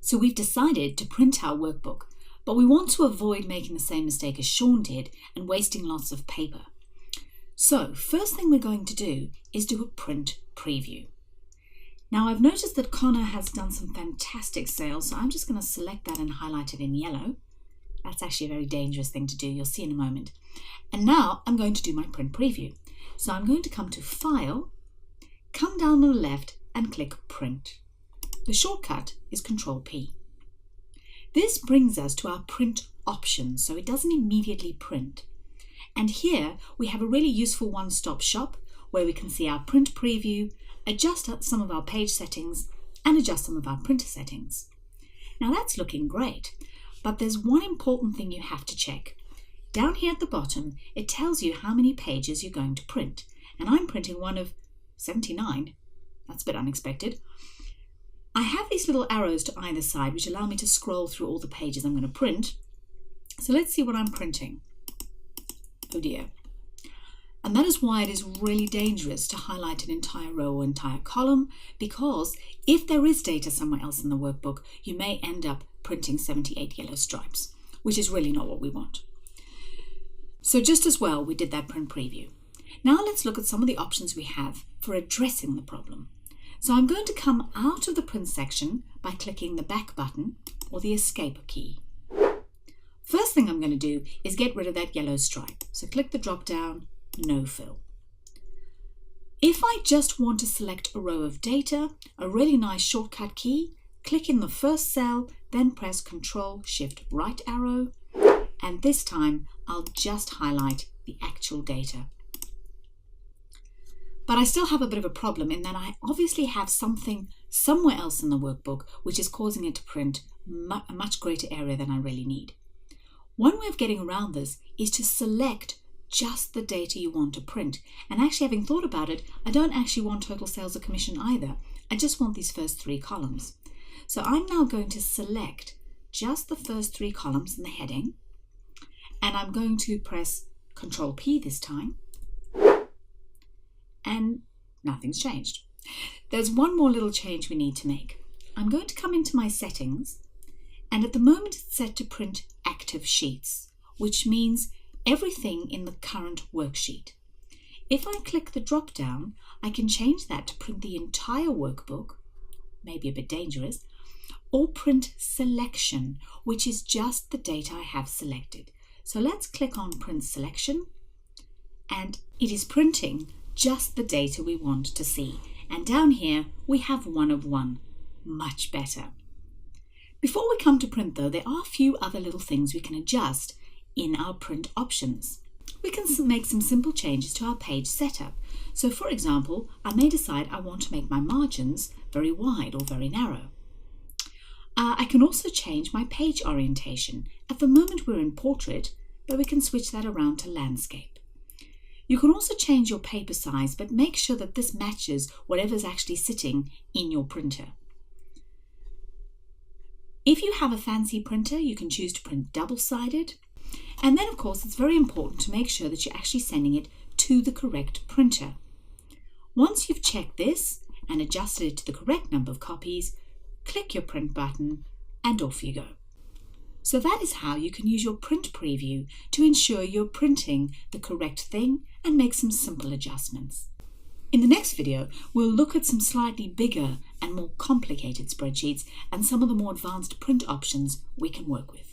So we've decided to print our workbook, but we want to avoid making the same mistake as Sean did and wasting lots of paper. So first thing we're going to do is do a print preview. Now I've noticed that Connor has done some fantastic sales, so I'm just going to select that and highlight it in yellow. That's actually a very dangerous thing to do, you'll see in a moment. And now I'm going to do my print preview. So I'm going to come to File, come down on the left and click Print. The shortcut is Control-P. This brings us to our print options, so it doesn't immediately print. And here we have a really useful one-stop shop where we can see our print preview, adjust some of our page settings, and adjust some of our printer settings. Now that's looking great, but there's one important thing you have to check. Down here at the bottom, it tells you how many pages you're going to print, and I'm printing one of 79. That's a bit unexpected. I have these little arrows to either side which allow me to scroll through all the pages I'm going to print. So let's see what I'm printing. Oh dear. And that is why it is really dangerous to highlight an entire row or entire column, because if there is data somewhere else in the workbook, you may end up printing 78 yellow stripes, which is really not what we want. So just as well, we did that print preview. Now let's look at some of the options we have for addressing the problem. So I'm going to come out of the print section by clicking the back button or the escape key. First thing I'm going to do is get rid of that yellow stripe. So click the drop down, no fill. If I just want to select a row of data, a really nice shortcut key, click in the first cell, then press Ctrl Shift right arrow, and this time I'll just highlight the actual data. But I still have a bit of a problem in that I obviously have something somewhere else in the workbook which is causing it to print a much greater area than I really need. One way of getting around this is to select just the data you want to print. And actually, having thought about it, I don't actually want total sales or commission either. I just want these first three columns. So I'm now going to select just the first three columns in the heading, and I'm going to press Control-P this time, and nothing's changed. There's one more little change we need to make. I'm going to come into my settings, and at the moment it's set to print active sheets, which means everything in the current worksheet. If I click the drop down, I can change that to print the entire workbook, maybe a bit dangerous, or print selection, which is just the data I have selected. So let's click on print selection, and it is printing just the data we want to see. And down here we have one of one. Much better. Before we come to print though, there are a few other little things we can adjust in our print options. We can make some simple changes to our page setup. So for example, I may decide I want to make my margins very wide or very narrow. I can also change my page orientation. At the moment we're in portrait, but we can switch that around to landscape. You can also change your paper size, but make sure that this matches whatever's actually sitting in your printer. If you have a fancy printer, you can choose to print double-sided. And then, of course, it's very important to make sure that you're actually sending it to the correct printer. Once you've checked this and adjusted it to the correct number of copies, click your print button and off you go. So that is how you can use your print preview to ensure you're printing the correct thing and make some simple adjustments. In the next video, we'll look at some slightly bigger and more complicated spreadsheets and some of the more advanced print options we can work with.